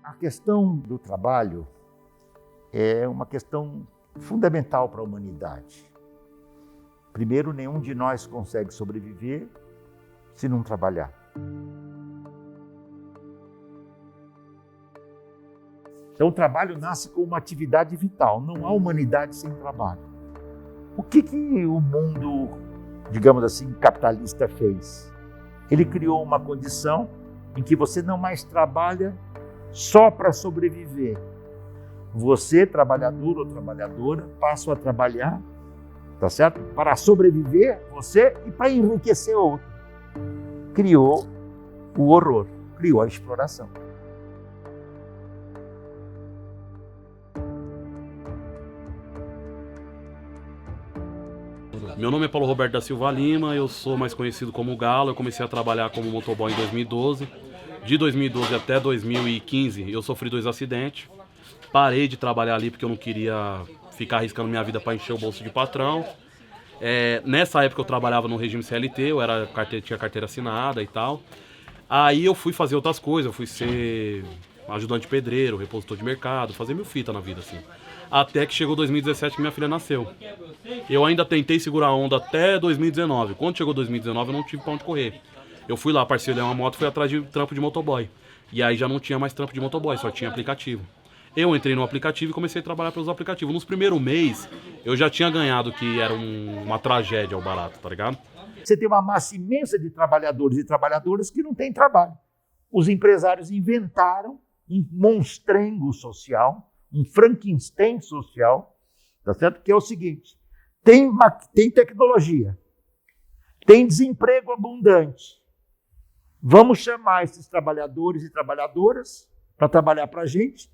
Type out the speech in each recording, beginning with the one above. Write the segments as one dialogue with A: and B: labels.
A: A questão do trabalho é uma questão fundamental para a humanidade. Primeiro, nenhum de nós consegue sobreviver se não trabalhar. Então, o trabalho nasce como uma atividade vital. Não há humanidade sem trabalho. O que o mundo, digamos assim, capitalista fez? Ele criou uma condição em que você não mais trabalha só para sobreviver. Você, trabalhador ou trabalhadora, passa a trabalhar, tá certo? Para sobreviver você e para enriquecer outro. Criou o horror, criou a exploração.
B: Meu nome é Paulo Roberto da Silva Lima, eu sou mais conhecido como Galo. Eu comecei a trabalhar como motoboy em 2012. De 2012 até 2015 eu sofri 2 acidentes. Parei de trabalhar ali porque eu não queria ficar arriscando minha vida para encher o bolso de patrão. Nessa época eu trabalhava no regime CLT, eu tinha carteira assinada e tal. Aí eu fui fazer outras coisas, eu fui ser ajudante de pedreiro, repositor de mercado, fazer mil fitas na vida assim. Até que chegou 2017 que minha filha nasceu. Eu ainda tentei segurar a onda até 2019. Quando chegou 2019 eu não tive pra onde correr. Eu fui lá, parcelei uma moto, fui atrás de trampo de motoboy. E aí já não tinha mais trampo de motoboy, só tinha aplicativo. Eu entrei no aplicativo e comecei a trabalhar pelos aplicativos. Nos primeiros meses, eu já tinha ganhado, que era uma tragédia ao barato, tá ligado?
A: Você tem uma massa imensa de trabalhadores e trabalhadoras que não têm trabalho. Os empresários inventaram um monstrengo social, um Frankenstein social, tá certo? Que é o seguinte, tem tecnologia, tem desemprego abundante. Vamos chamar esses trabalhadores e trabalhadoras para trabalhar para a gente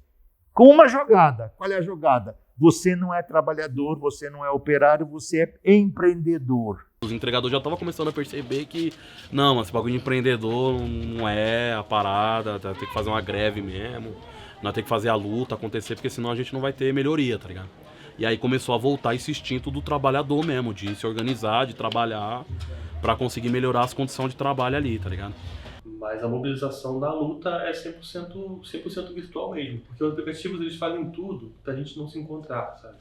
A: com uma jogada. Qual é a jogada? Você não é trabalhador, você não é operário, você é empreendedor.
B: Os entregadores já estavam começando a perceber que, não, esse bagulho de empreendedor não é a parada, tem que fazer uma greve mesmo, nós tem que fazer a luta acontecer, porque senão a gente não vai ter melhoria, tá ligado? E aí começou a voltar esse instinto do trabalhador mesmo, de se organizar, de trabalhar, pra conseguir melhorar as condições de trabalho ali, tá ligado?
C: Mas a mobilização da luta é 100% virtual mesmo, porque os aplicativos eles fazem tudo pra gente não se encontrar, sabe?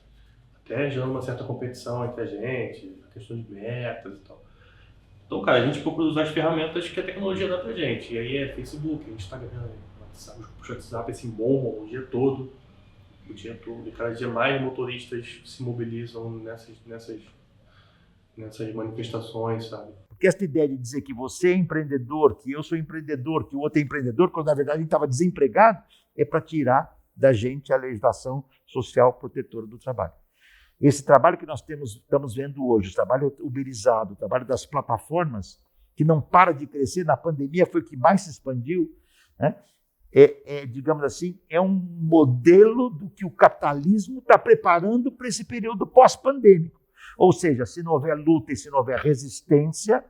C: Até gerando uma certa competição entre a gente, a questão de metas e tal. Então, cara, a gente procura usar as ferramentas que a tecnologia dá pra gente. E aí é Facebook, Instagram, WhatsApp, os WhatsApp assim, bombam o dia todo. E cada dia mais motoristas se mobilizam nessas manifestações, sabe?
A: Porque essa ideia de dizer que você é empreendedor, que eu sou empreendedor, que o outro é empreendedor, quando na verdade a gente estava desempregado, é para tirar da gente a legislação social protetora do trabalho. Esse trabalho que nós estamos vendo hoje, o trabalho uberizado, o trabalho das plataformas, que não para de crescer, na pandemia foi o que mais se expandiu, né? Digamos assim, é um modelo do que o capitalismo está preparando para esse período pós-pandêmico. Ou seja, se não houver luta e se não houver resistência,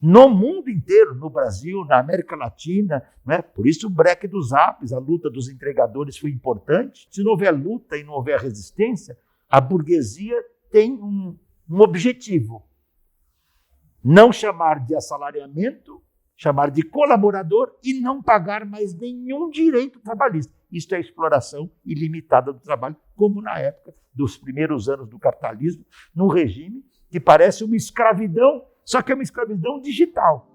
A: no mundo inteiro, no Brasil, na América Latina, né? Por isso o break dos apps, a luta dos entregadores foi importante. Se não houver luta e não houver resistência, a burguesia tem um objetivo: não chamar de assalariamento, chamar de colaborador e não pagar mais nenhum direito trabalhista. Isso é exploração ilimitada do trabalho, como na época dos primeiros anos do capitalismo, num regime que parece uma escravidão, só que é uma escravidão digital.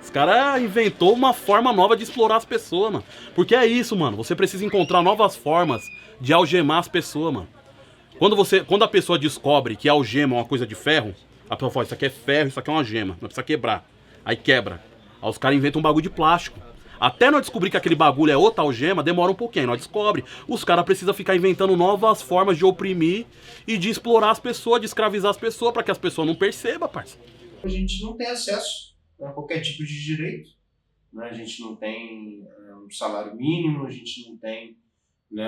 B: Os caras inventou uma forma nova de explorar as pessoas, mano. Porque é isso, mano. Você precisa encontrar novas formas de algemar as pessoas, mano. Quando a pessoa descobre que algema é uma coisa de ferro, a pessoa fala, isso aqui é ferro, isso aqui é uma gema, não precisa quebrar. Aí quebra. Aí os caras inventam um bagulho de plástico. Até nós descobrir que aquele bagulho é outra algema, demora um pouquinho, nós descobre. Os caras precisam ficar inventando novas formas de oprimir e de explorar as pessoas, de escravizar as pessoas, pra que as pessoas não percebam, parça.
D: A gente não tem acesso a qualquer tipo de direito, né? A gente não tem um salário mínimo, a gente não tem, né,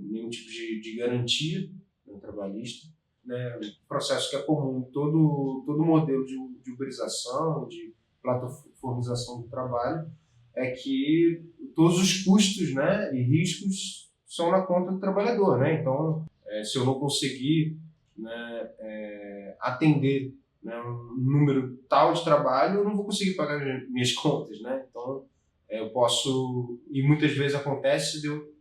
D: nenhum tipo de garantia, né, trabalhista. né, um processo que é comum em todo modelo de uberização, de plataformização do trabalho, é que todos os custos, né, e riscos são na conta do trabalhador, né? Então, se eu não conseguir, né, atender, né, um número tal de trabalho, eu não vou conseguir pagar minhas contas, né? Então, eu posso, e muitas vezes acontece de eu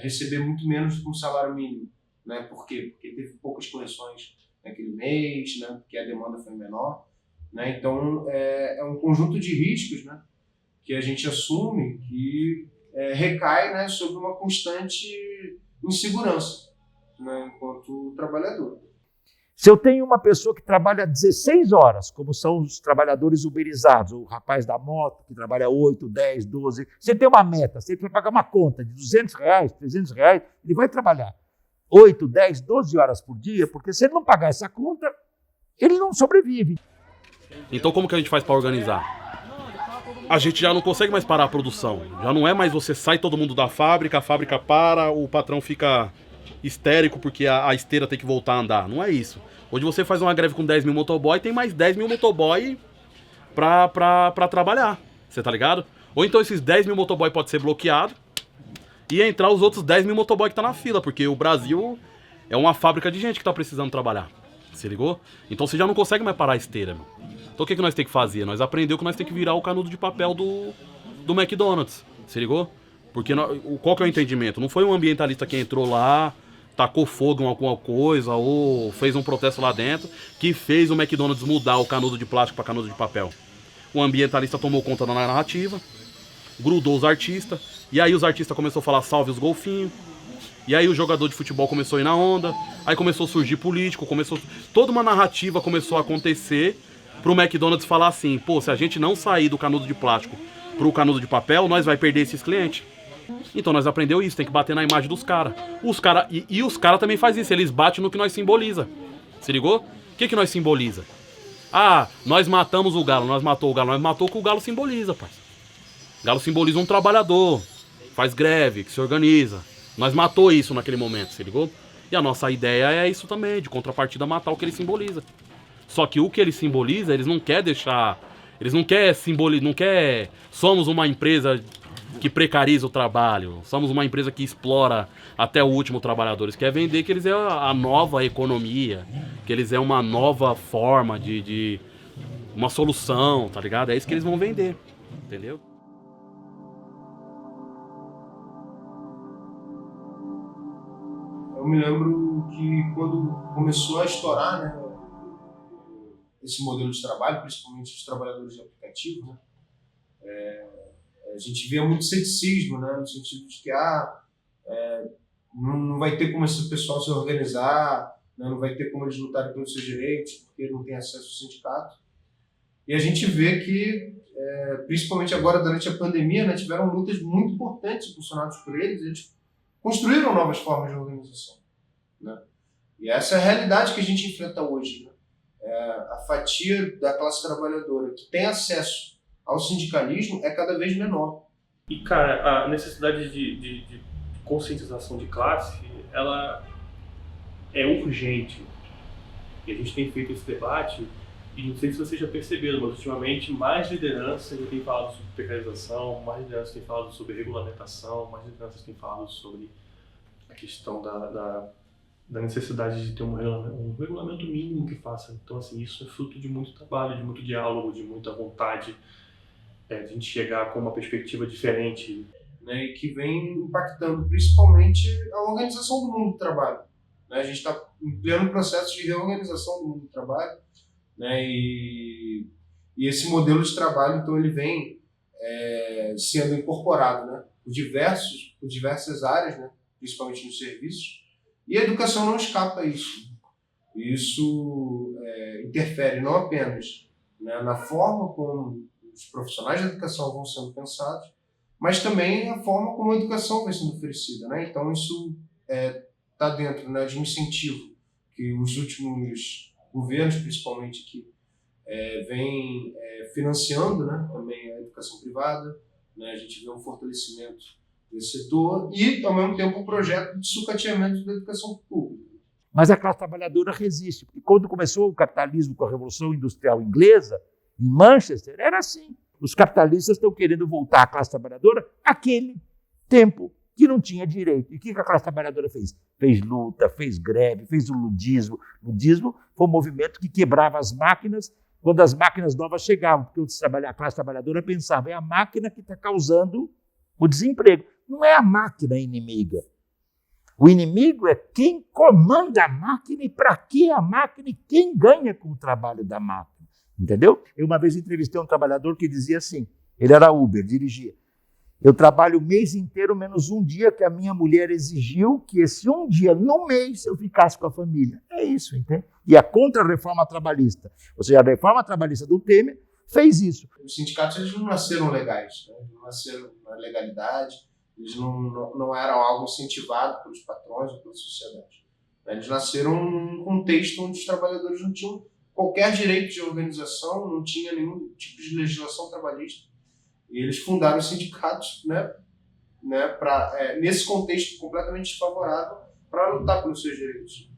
D: receber muito menos do que um salário mínimo, né? Por quê? Porque teve poucas correções naquele mês, né? Porque a demanda foi menor, né? Então, é um conjunto de riscos, né, que a gente assume que recai, né, sobre uma constante insegurança, né, enquanto trabalhador.
A: Se eu tenho uma pessoa que trabalha 16 horas, como são os trabalhadores uberizados, o rapaz da moto que trabalha 8, 10, 12, você tem uma meta, você vai pagar uma conta de R$200, R$300, ele vai trabalhar 8, 10, 12 horas por dia, porque se ele não pagar essa conta, ele não sobrevive.
B: Então como que a gente faz para organizar? A gente já não consegue mais parar a produção. Já não é mais você sai todo mundo da fábrica, a fábrica para, o patrão fica histérico porque a esteira tem que voltar a andar. Não é isso. Hoje você faz uma greve com 10 mil motoboy, tem mais 10 mil motoboy pra trabalhar. Você tá ligado? Ou então esses 10 mil motoboy pode ser bloqueado e entrar os outros 10 mil motoboy que tá na fila, porque o Brasil é uma fábrica de gente que tá precisando trabalhar. Se ligou? Então você já não consegue mais parar a esteira, meu. Então o que nós temos que fazer? Nós aprendemos que nós temos que virar o canudo de papel do McDonald's. Se ligou? Porque qual que é o entendimento? Não foi um ambientalista que entrou lá, tacou fogo em alguma coisa ou fez um protesto lá dentro que fez o McDonald's mudar o canudo de plástico para canudo de papel. O ambientalista tomou conta da narrativa, grudou os artistas, e aí os artistas começaram a falar salve os golfinhos, e aí o jogador de futebol começou a ir na onda, aí começou a surgir político, toda uma narrativa começou a acontecer pro McDonald's falar assim, pô, se a gente não sair do canudo de plástico pro canudo de papel, nós vai perder esses clientes. Então nós aprendeu isso, tem que bater na imagem dos caras. Os caras também fazem isso, eles batem no que nós simboliza. Se ligou? O que nós simboliza? Ah, nós matamos o galo, nós matou o galo, nós matou o que o galo simboliza, parceiro. O galo simboliza um trabalhador, faz greve, que se organiza. Nós matou isso naquele momento, se ligou? E a nossa ideia é isso também, de contrapartida matar o que ele simboliza. Só que o que ele simboliza, eles não querem deixar... Eles não querem simbolizar, não querem... Somos uma empresa que precariza o trabalho, somos uma empresa que explora até o último trabalhador. Eles querem vender que eles é a nova economia, que eles é uma nova forma de uma solução, tá ligado? É isso que eles vão vender, entendeu?
D: Eu me lembro que quando começou a estourar, né, esse modelo de trabalho, principalmente os trabalhadores de aplicativo, né, a gente via muito ceticismo, né, no sentido de que não vai ter como esse pessoal se organizar, né, não vai ter como eles lutarem pelos seus direitos, porque não tem acesso ao sindicato. E a gente vê que, principalmente agora durante a pandemia, né, tiveram lutas muito importantes impulsionadas por eles construíram novas formas de organização, né? E essa é a realidade que a gente enfrenta hoje, né? A fatia da classe trabalhadora que tem acesso ao sindicalismo é cada vez menor.
C: E, cara, a necessidade de conscientização de classe, ela é urgente. E a gente tem feito esse debate, e não sei se vocês já perceberam, mas ultimamente mais lideranças têm falado sobre precarização, mais lideranças têm falado sobre regulamentação, mais lideranças têm falado sobre a questão da necessidade de ter um regulamento mínimo que faça. Então, assim, isso é fruto de muito trabalho, de muito diálogo, de muita vontade de a gente chegar com uma perspectiva diferente,
D: né, e que vem impactando principalmente a organização do mundo do trabalho, né? A gente está em pleno processo de reorganização do mundo do trabalho, né, e esse modelo de trabalho, então, ele vem sendo incorporado, né, por diversas áreas, né, principalmente nos serviços, e a educação não escapa a isso. Isso interfere não apenas, né, na forma como os profissionais da educação vão sendo pensados, mas também a forma como a educação vai sendo oferecida, né? Então isso está dentro, né, de um incentivo que os últimos governos, principalmente aqui, vêm financiando, né, também a educação privada, né? A gente vê um fortalecimento desse setor e, ao mesmo tempo, um projeto de sucateamento da educação pública.
A: Mas a classe trabalhadora resiste. Porque quando começou o capitalismo com a Revolução Industrial Inglesa, em Manchester, era assim. Os capitalistas estão querendo voltar à classe trabalhadora àquele tempo que não tinha direito. E o que a classe trabalhadora fez? Fez luta, fez greve, fez o ludismo. O ludismo foi um movimento que quebrava as máquinas quando as máquinas novas chegavam, porque a classe trabalhadora pensava, é a máquina que está causando o desemprego. Não é a máquina inimiga. O inimigo é quem comanda a máquina e para que a máquina e quem ganha com o trabalho da máquina. Entendeu? Eu uma vez entrevistei um trabalhador que dizia assim, ele era Uber, dirigia. Eu trabalho o mês inteiro menos um dia que a minha mulher exigiu que esse um dia no mês eu ficasse com a família. É isso, entende? E a contra-reforma trabalhista, ou seja, a reforma trabalhista do Temer fez isso.
D: Os sindicatos eles não nasceram legais, né? Eles não nasceram na legalidade, eles não eram algo incentivado pelos patrões ou pela sociedade. Eles nasceram num contexto onde os trabalhadores não tinham qualquer direito de organização, não tinha nenhum tipo de legislação trabalhista. E eles fundaram os sindicatos, nesse contexto completamente desfavorável para lutar pelos seus direitos.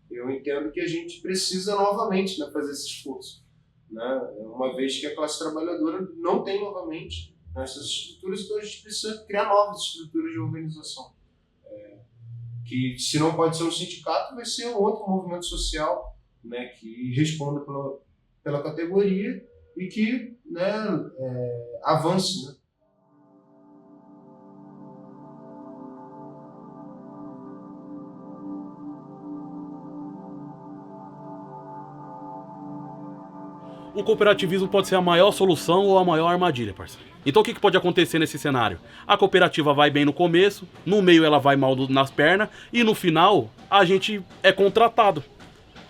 D: Eu entendo que a gente precisa novamente fazer esse esforço, uma vez que a classe trabalhadora não tem novamente essas estruturas, então a gente precisa criar novas estruturas de organização. Que se não pode ser um sindicato, vai ser um outro movimento social, que responda pela categoria e que avance.
B: O cooperativismo pode ser a maior solução ou a maior armadilha, parceiro. Então o que pode acontecer nesse cenário? A cooperativa vai bem no começo, no meio ela vai mal nas pernas e no final a gente é contratado.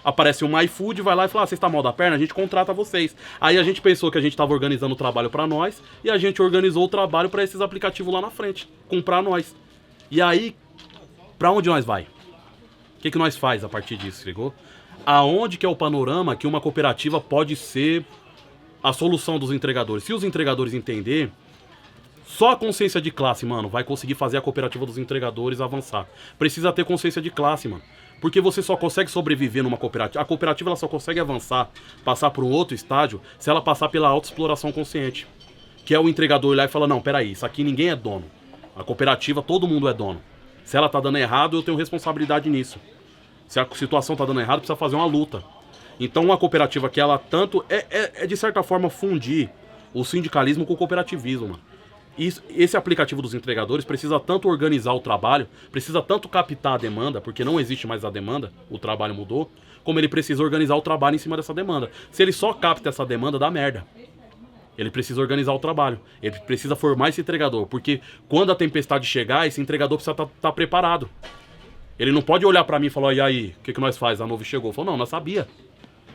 B: Aparece um iFood, vai lá e fala, vocês estão mal da perna, a gente contrata vocês. Aí a gente pensou que a gente estava organizando o trabalho para nós e a gente organizou o trabalho para esses aplicativos lá na frente, comprar nós. E aí, para onde nós vai? O que nós faz a partir disso, ligou? Aonde que é o panorama que uma cooperativa pode ser a solução dos entregadores? Se os entregadores entender, só a consciência de classe, mano, vai conseguir fazer a cooperativa dos entregadores avançar. Precisa ter consciência de classe, mano. Porque você só consegue sobreviver numa cooperativa. A cooperativa ela só consegue avançar, passar por um outro estágio, se ela passar pela autoexploração consciente. Que é o entregador lá e fala, não, peraí, isso aqui ninguém é dono. A cooperativa, todo mundo é dono. Se ela tá dando errado, eu tenho responsabilidade nisso. Se a situação tá dando errado, precisa fazer uma luta. Então uma cooperativa que ela tanto... É de certa forma fundir o sindicalismo com o cooperativismo, mano. Esse aplicativo dos entregadores precisa tanto organizar o trabalho, precisa tanto captar a demanda, porque não existe mais a demanda, o trabalho mudou, como ele precisa organizar o trabalho em cima dessa demanda. Se ele só capta essa demanda, dá merda. Ele precisa organizar o trabalho, ele precisa formar esse entregador, porque quando a tempestade chegar, esse entregador precisa estar preparado. Ele não pode olhar pra mim e falar, e aí, o que nós faz? A nuvem chegou. Falou, não, nós sabia.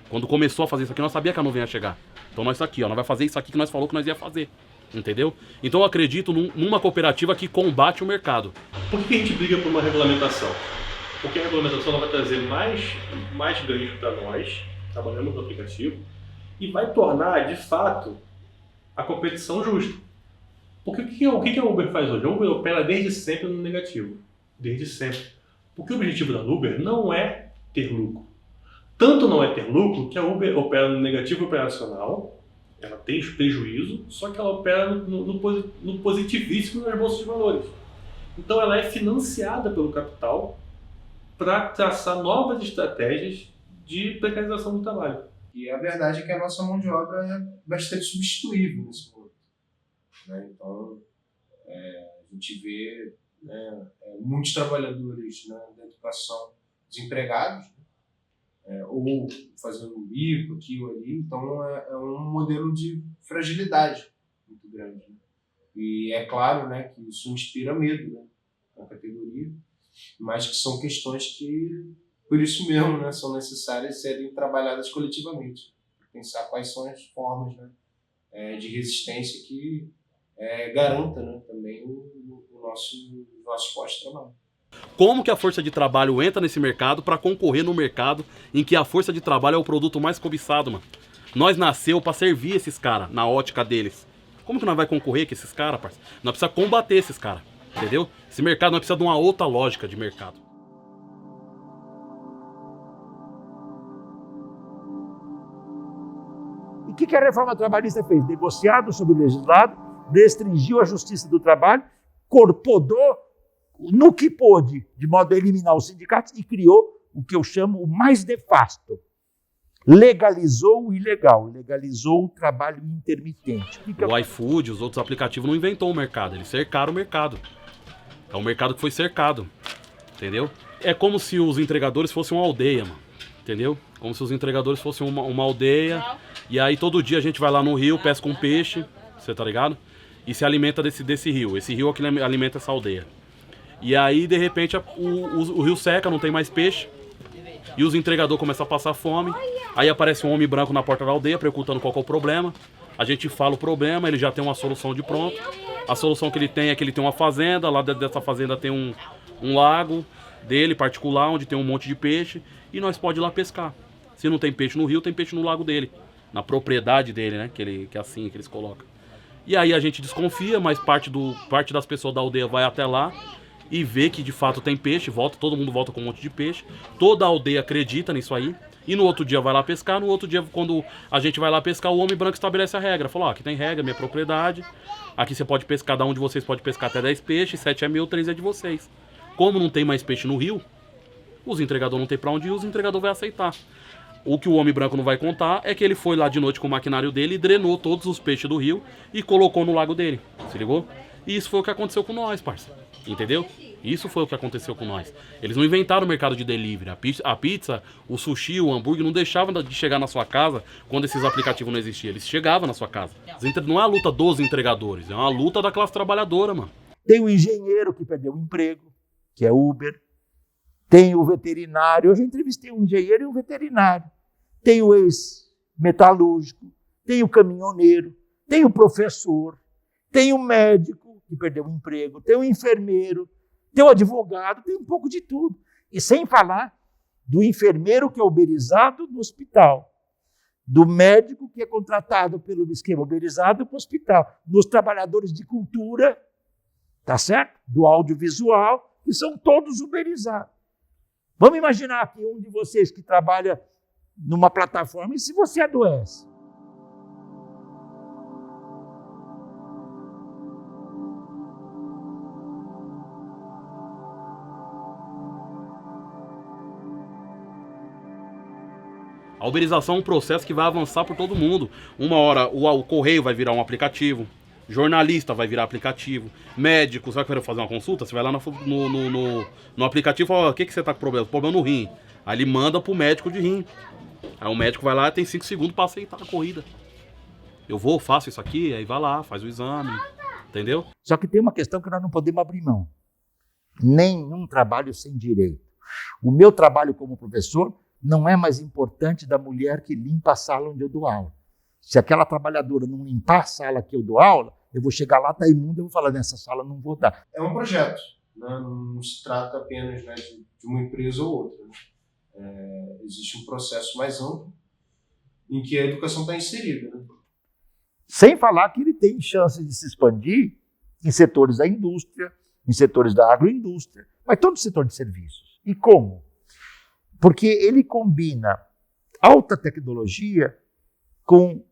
B: Quando começou a fazer isso aqui, nós sabia que a nuvem ia chegar. Então nós tá aqui, nós vai fazer isso aqui que nós falou que nós ia fazer. Entendeu? Então eu acredito numa cooperativa que combate o mercado.
C: Por que a gente briga por uma regulamentação? Porque a regulamentação ela vai trazer mais ganhos para nós, trabalhando no aplicativo, e vai tornar, de fato, a competição justa. Porque o que a Uber faz hoje? A Uber opera desde sempre no negativo. Desde sempre. Porque o objetivo da Uber não é ter lucro. Tanto não é ter lucro que a Uber opera no negativo operacional. Ela tem prejuízo, só que ela opera no positivíssimo nas bolsas de valores. Então ela é financiada pelo capital para traçar novas estratégias de precarização do trabalho.
D: E a verdade é que a nossa mão de obra é bastante substituível nesse momento. Então a gente vê muitos trabalhadores da educação desempregados, ou fazendo um bico aqui ou ali, então é um modelo de fragilidade muito grande. E é claro que isso inspira medo na categoria, mas que são questões que, por isso mesmo, são necessárias serem trabalhadas coletivamente, pensar quais são as formas de resistência que garanta também o nosso pós-trabalho.
B: Como que a força de trabalho entra nesse mercado para concorrer no mercado em que a força de trabalho é o produto mais cobiçado, mano? Nós nasceu para servir esses caras na ótica deles. Como que nós vai concorrer com esses caras, parceiro? Nós precisamos combater esses caras, entendeu? Esse mercado nós precisamos de uma outra lógica de mercado.
A: que a reforma trabalhista fez? Negociado sobre o legislado, restringiu a justiça do trabalho, podou no que pôde, de modo a eliminar os sindicatos, e criou o que eu chamo o mais nefasto. Legalizou o ilegal, legalizou o trabalho intermitente.
B: O iFood, os outros aplicativos não inventou o mercado, eles cercaram o mercado. É um mercado que foi cercado, entendeu? É como se os entregadores fossem uma aldeia, mano, entendeu? Como se os entregadores fossem uma aldeia, e aí todo dia a gente vai lá no rio, pesca um peixe, você tá ligado? E se alimenta desse rio, esse rio é que alimenta essa aldeia. E aí, de repente, o rio seca, não tem mais peixe, e os entregadores começam a passar fome, aí aparece um homem branco na porta da aldeia, perguntando qual que é o problema, a gente fala o problema, ele já tem uma solução de pronto, a solução que ele tem é que ele tem uma fazenda, lá dentro dessa fazenda tem um lago dele, particular, onde tem um monte de peixe, e nós pode ir lá pescar. Se não tem peixe no rio, tem peixe no lago dele, na propriedade dele, né, que é assim que eles colocam. E aí a gente desconfia, mas parte das pessoas da aldeia vai até lá, e vê que de fato tem peixe, todo mundo volta com um monte de peixe, toda a aldeia acredita nisso aí, e no outro dia vai lá pescar, no outro dia quando a gente vai lá pescar, o homem branco estabelece a regra, fala, aqui tem regra, minha propriedade, aqui você pode pescar, cada um de vocês pode pescar até 10 peixes, 7 é meu, 3 é de vocês. Como não tem mais peixe no rio, os entregadores não tem pra onde ir, os entregadores vão aceitar. O que o homem branco não vai contar é que ele foi lá de noite com o maquinário dele e drenou todos os peixes do rio e colocou no lago dele, se ligou? E isso foi o que aconteceu com nós, parça. Entendeu? Isso foi o que aconteceu com nós. Eles não inventaram o mercado de delivery. A pizza, o sushi, o hambúrguer não deixavam de chegar na sua casa quando esses aplicativos não existiam. Eles chegavam na sua casa. Não é a luta dos entregadores, é uma luta da classe trabalhadora, mano.
A: Tem o engenheiro que perdeu o emprego, que é Uber. Tem o veterinário. Eu já entrevistei um engenheiro e um veterinário. Tem o ex-metalúrgico. Tem o caminhoneiro. Tem o professor. Tem o médico que perdeu o emprego, tem o enfermeiro, tem o advogado, tem um pouco de tudo. E sem falar do enfermeiro que é uberizado no hospital, do médico que é contratado pelo esquema uberizado para o hospital, nos trabalhadores de cultura, tá certo? Do audiovisual, que são todos uberizados. Vamos imaginar aqui um de vocês que trabalha numa plataforma, e se você adoece?
B: A uberização é um processo que vai avançar por todo mundo. Uma hora o correio vai virar um aplicativo, jornalista vai virar aplicativo, médico, você vai querer fazer uma consulta? Você vai lá no aplicativo e fala, o que você tá com problema? Problema no rim. Aí ele manda pro médico de rim. Aí o médico vai lá e tem 5 segundos para aceitar a corrida. Eu faço isso aqui, aí vai lá, faz o exame, entendeu?
A: Só que tem uma questão que nós não podemos abrir mão. Nenhum trabalho sem direito. O meu trabalho como professor não é mais importante da mulher que limpa a sala onde eu dou aula. Se aquela trabalhadora não limpar a sala que eu dou aula, eu vou chegar lá, tá imundo, eu vou falar, nessa sala não vou dar.
D: É um projeto, né? Não se trata apenas, né, de uma empresa ou outra. Né? Existe um processo mais amplo em que a educação está inserida. Né?
A: Sem falar que ele tem chance de se expandir em setores da indústria, em setores da agroindústria, mas todo o setor de serviços. E como? Porque ele combina alta tecnologia com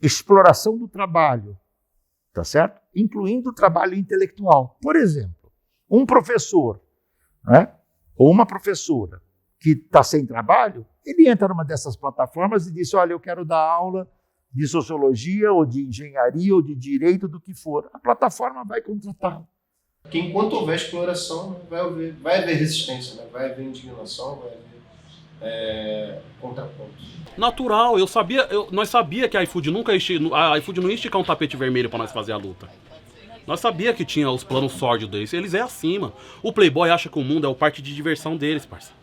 A: exploração do trabalho, tá certo? Incluindo o trabalho intelectual. Por exemplo, um professor, né, ou uma professora que está sem trabalho, ele entra numa dessas plataformas e diz, olha, eu quero dar aula de sociologia, ou de engenharia, ou de direito, do que for. A plataforma vai contratá-lo.
D: Porque enquanto houver exploração, vai haver resistência, né? Vai haver indignação, vai haver contrapontos.
B: Natural, nós sabia que a iFood nunca a iFood não ia esticar um tapete vermelho pra nós fazer a luta. Nós sabia que tinha os planos sórdidos deles, eles é acima. O Playboy acha que o mundo é o parque de diversão deles, parça.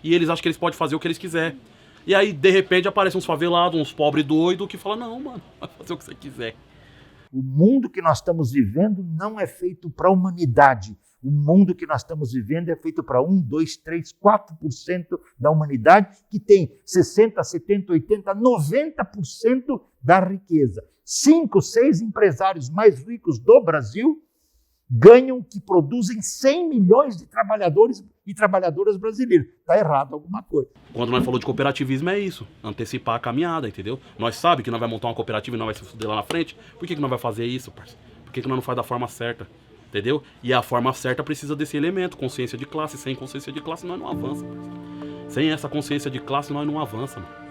B: E eles acham que eles podem fazer o que eles quiserem. E aí, de repente, aparecem uns favelados, uns pobres doidos que falam, não, mano, vai fazer o que você quiser.
A: O mundo que nós estamos vivendo não é feito para a humanidade. O mundo que nós estamos vivendo é feito para 1, 2, 3, 4% da humanidade, que tem 60%, 70%, 80%, 90% da riqueza. 5, 6 empresários mais ricos do Brasil ganham que produzem 100 milhões de trabalhadores e trabalhadoras brasileiros. Está errado alguma coisa.
B: Quando nós falamos de cooperativismo é isso, antecipar a caminhada, entendeu? Nós sabemos que nós vamos montar uma cooperativa e nós vamos se fuder lá na frente, por que nós vamos fazer isso, parceiro? Por que nós não faz da forma certa, entendeu? E a forma certa precisa desse elemento, consciência de classe. Sem consciência de classe nós não avançamos, parceiro. Sem essa consciência de classe nós não avançamos.